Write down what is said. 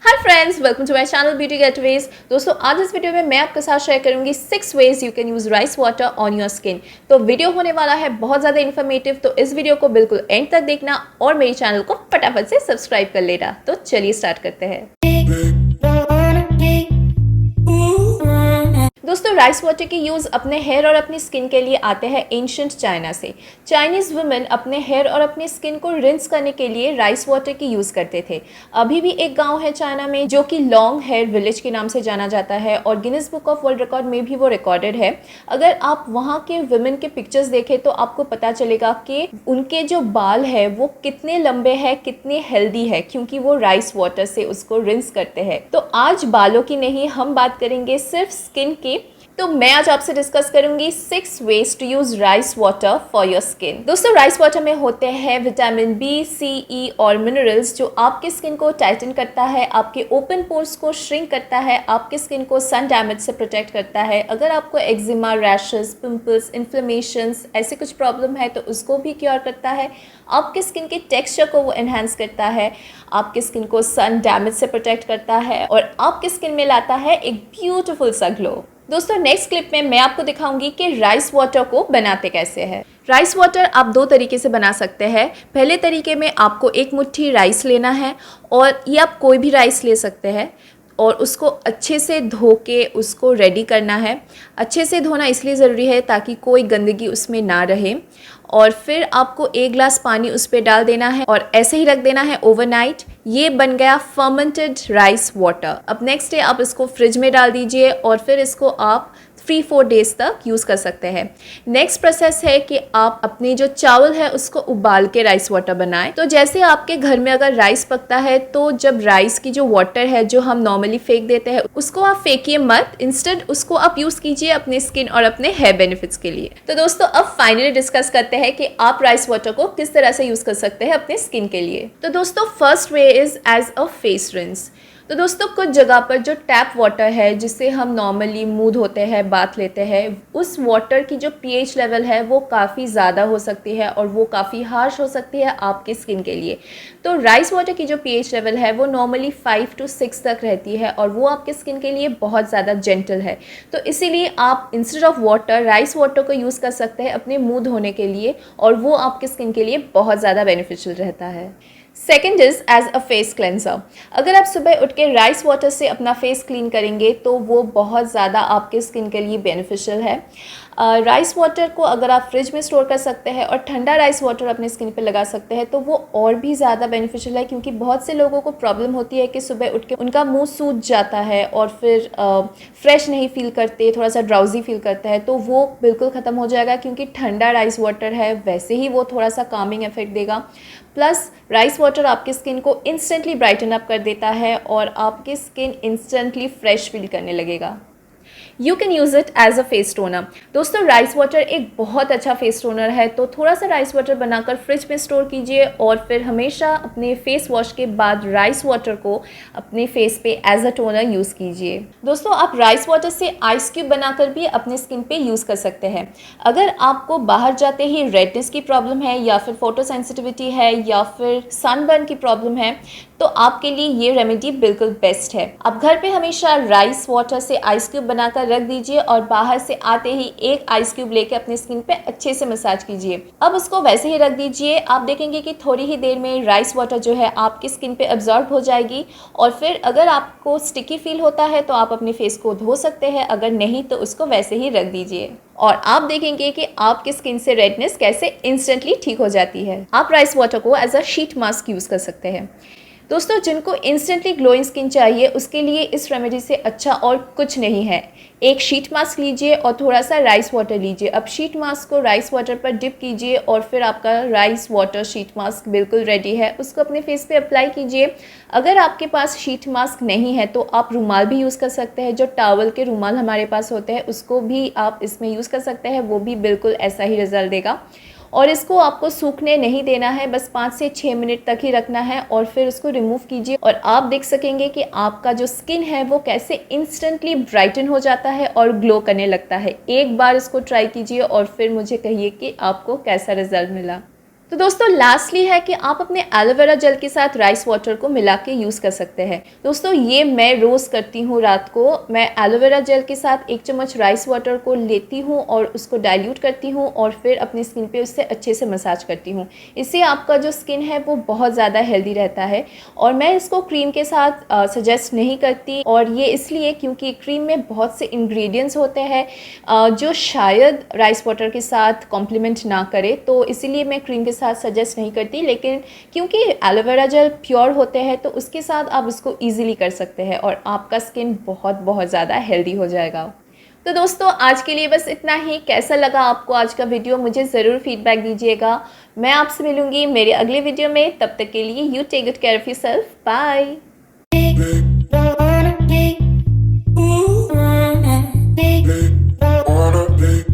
Hi friends, welcome to my channel beauty getaways. दोस्तों, आज इस वीडियो में मैं आपके साथ शेयर करूंगी 6 ways you can use rice water on your skin. तो वीडियो होने वाला है बहुत ज़्यादा इन्फॉर्मेटिव, तो इस वीडियो को बिल्कुल एंड तक देखना और मेरे चैनल को फटाफट से सब्सक्राइब कर लेना। तो चलिए स्टार्ट करते हैं। दोस्तों, राइस वाटर की यूज़ अपने हेयर और अपनी स्किन के लिए आते हैं एंशिएंट चाइना से। चाइनीज़ वुमेन अपने हेयर और अपनी स्किन को रिंस करने के लिए राइस वाटर की यूज़ करते थे। अभी भी एक गांव है चाइना में जो कि लॉन्ग हेयर विलेज के नाम से जाना जाता है और Guinness book of world record में भी वो रिकॉर्डेड है। अगर आप वहाँ के वुमेन के पिक्चर्स देखें तो आपको पता चलेगा कि उनके जो बाल है वो कितने लंबे हैं, कितने हेल्दी है, क्योंकि वो राइस वाटर से उसको रिंस करते हैं। तो आज बालों की नहीं, हम बात करेंगे सिर्फ स्किन की। तो मैं आज आपसे डिस्कस करूंगी 6 ways to use rice water for your skin. दोस्तों, राइस वाटर में होते हैं विटामिन बी, सी, ई और मिनरल्स जो आपकी स्किन को टाइटन करता है, आपके ओपन पोर्स को श्रिंक करता है, आपकी स्किन को सन डैमेज से प्रोटेक्ट करता है। अगर आपको एक्जिमा, रैशेस, पिंपल्स, इन्फ्लेमेशंस ऐसे कुछ प्रॉब्लम है तो उसको भी क्योर करता है। आपके स्किन के टेक्सचर को वो एनहांस करता है, आपकी स्किन को सन डैमेज से प्रोटेक्ट करता है और आपकी स्किन में लाता है एक ब्यूटीफुल सा ग्लो। दोस्तों, नेक्स्ट क्लिप में मैं आपको दिखाऊंगी कि राइस वाटर को बनाते कैसे हैं। राइस वाटर आप दो तरीके से बना सकते हैं। पहले तरीके में आपको एक मुट्ठी राइस लेना है और ये आप कोई भी राइस ले सकते हैं और उसको अच्छे से धो के उसको रेडी करना है। अच्छे से धोना इसलिए ज़रूरी है ताकि कोई गंदगी उसमें ना रहे। और फिर आपको 1 ग्लास पानी उस पर डाल देना है और ऐसे ही रख देना है ओवरनाइट। ये बन गया फर्मेंटेड राइस वाटर। अब नेक्स्ट डे आप इसको फ्रिज में डाल दीजिए और फिर इसको आप 3-4 डेज तक यूज़ कर सकते हैं। नेक्स्ट प्रोसेस है कि आप अपनी जो चावल है उसको उबाल के राइस वाटर बनाएं। तो जैसे आपके घर में अगर राइस पकता है तो जब राइस की जो वाटर है जो हम नॉर्मली फेंक देते हैं उसको आप फेंकिए मत, इंस्टेड उसको आप यूज़ कीजिए अपने स्किन और अपने हेयर बेनिफिट्स के लिए। तो दोस्तों, अब फाइनली डिस्कस करते हैं कि आप राइस वाटर को किस तरह से यूज़ कर सकते हैं अपने स्किन के लिए। तो दोस्तों, first way is as a face rinse. तो दोस्तों, कुछ जगह पर जो टैप वाटर है जिससे हम नॉर्मली मुंह धोते हैं, बाथ लेते हैं, उस वाटर की जो पीएच लेवल है वो काफ़ी ज़्यादा हो सकती है और वो काफ़ी हार्श हो सकती है आपकी स्किन के लिए। तो राइस वाटर की जो पीएच लेवल है वो नॉर्मली 5 to 6 तक रहती है और वो आपके स्किन के लिए बहुत ज़्यादा जेंटल है। तो इसीलिए आप instead of water rice water को यूज़ कर सकते हैं अपने मुँह धोने के लिए और वो आपके स्किन के लिए बहुत ज़्यादा बेनिफिशियल रहता है। Second is as a face cleanser. अगर आप सुबह उठ के राइस वाटर से अपना फेस क्लीन करेंगे तो वो बहुत ज़्यादा आपके स्किन के लिए बेनिफिशियल है। राइस वाटर को अगर आप फ्रिज में स्टोर कर सकते हैं और ठंडा राइस वाटर अपने स्किन पे लगा सकते हैं तो वो और भी ज़्यादा बेनिफिशियल है, क्योंकि बहुत से लोगों को प्रॉब्लम होती है कि सुबह उठ के उनका मुंह सूज जाता है और फिर फ्रेश नहीं फील करते, थोड़ा सा ड्राउजी फील करता है। तो वो बिल्कुल ख़त्म हो जाएगा, क्योंकि ठंडा राइस वाटर है, वैसे ही वो थोड़ा सा कामिंग इफेक्ट देगा। प्लस राइस वाटर आपकी स्किन को इंस्टेंटली ब्राइटन अप कर देता है और आपकी स्किन इंस्टेंटली फ्रेश फील करने लगेगा। You can use it as a face toner. दोस्तों, राइस वाटर एक बहुत अच्छा फेस टोनर है, तो थोड़ा सा राइस वाटर बनाकर फ्रिज में स्टोर कीजिए और फिर हमेशा अपने फेस वॉश के बाद राइस वाटर को अपने फेस पे एज अ टोनर यूज़ कीजिए। दोस्तों, आप राइस वाटर से आइस क्यूब बनाकर भी अपने स्किन पे यूज़ कर सकते हैं। अगर आपको बाहर जाते ही रेडनेस की प्रॉब्लम है या फिर फोटो सेंसिटिविटी है या फिर सनबर्न की प्रॉब्लम है तो आपके लिए ये रेमेडी बिल्कुल बेस्ट है। आप घर पे हमेशा राइस वाटर से आइस क्यूब बनाकर रख दीजिए और बाहर से आते ही एक आइस क्यूब लेके अपने स्किन पे अच्छे से मसाज कीजिए। अब उसको वैसे ही रख दीजिए। आप देखेंगे कि थोड़ी ही देर में राइस वाटर जो है आपकी स्किन पे अब्जॉर्ब हो जाएगी और फिर अगर आपको स्टिकी फील होता है तो आप अपने फेस को धो सकते हैं, अगर नहीं तो उसको वैसे ही रख दीजिए और आप देखेंगे कि आपकी स्किन से रेडनेस कैसे इंस्टेंटली ठीक हो जाती है। आप राइस वाटर को as a sheet mask use कर सकते हैं। दोस्तों, जिनको इंस्टेंटली ग्लोइंग स्किन चाहिए उसके लिए इस रेमेडी से अच्छा और कुछ नहीं है। एक शीट मास्क लीजिए और थोड़ा सा राइस वाटर लीजिए। अब शीट मास्क को राइस वाटर पर डिप कीजिए और फिर आपका राइस वाटर शीट मास्क बिल्कुल रेडी है। उसको अपने फेस पे अप्लाई कीजिए। अगर आपके पास शीट मास्क नहीं है तो आप रुमाल भी यूज़ कर सकते हैं। जो टॉवल के रुमाल हमारे पास होते हैं उसको भी आप इसमें यूज़ कर सकते हैं, वो भी बिल्कुल ऐसा ही रिजल्ट देगा। और इसको आपको सूखने नहीं देना है, बस 5 से 6 मिनट तक ही रखना है और फिर उसको रिमूव कीजिए और आप देख सकेंगे कि आपका जो स्किन है वो कैसे इंस्टेंटली ब्राइटन हो जाता है और ग्लो करने लगता है। एक बार इसको ट्राई कीजिए और फिर मुझे कहिए कि आपको कैसा रिजल्ट मिला। तो दोस्तों लास्टली है कि आप अपने एलोवेरा जेल के साथ राइस वाटर को मिला के यूज़ कर सकते हैं। दोस्तों ये मैं रोज़ करती हूँ। रात को मैं एलोवेरा जेल के साथ 1 चम्मच राइस वाटर को लेती हूँ और उसको डाइल्यूट करती हूँ और फिर अपनी स्किन पे उससे अच्छे से मसाज करती हूँ। इससे आपका जो स्किन है वो बहुत ज़्यादा हेल्दी रहता है और मैं इसको क्रीम के साथ सजेस्ट नहीं करती, और ये इसलिए क्योंकि क्रीम में बहुत से इंग्रेडिएंट्स होते हैं जो शायद राइस वाटर के साथ कॉम्प्लीमेंट ना करे, तो इसीलिए मैं क्रीम के साथ सजेस्ट नहीं करती। लेकिन क्योंकि एलोवेरा जेल प्योर होते हैं तो उसके साथ आप उसको ईजिली कर सकते हैं और आपका स्किन बहुत बहुत ज़्यादा हेल्दी हो जाएगा। तो दोस्तों आज के लिए बस इतना ही। कैसा लगा आपको आज का वीडियो, मुझे ज़रूर फीडबैक दीजिएगा। मैं आपसे मिलूंगी मेरे अगले वीडियो में। तब तक के लिए you take good care of yourself. Bye.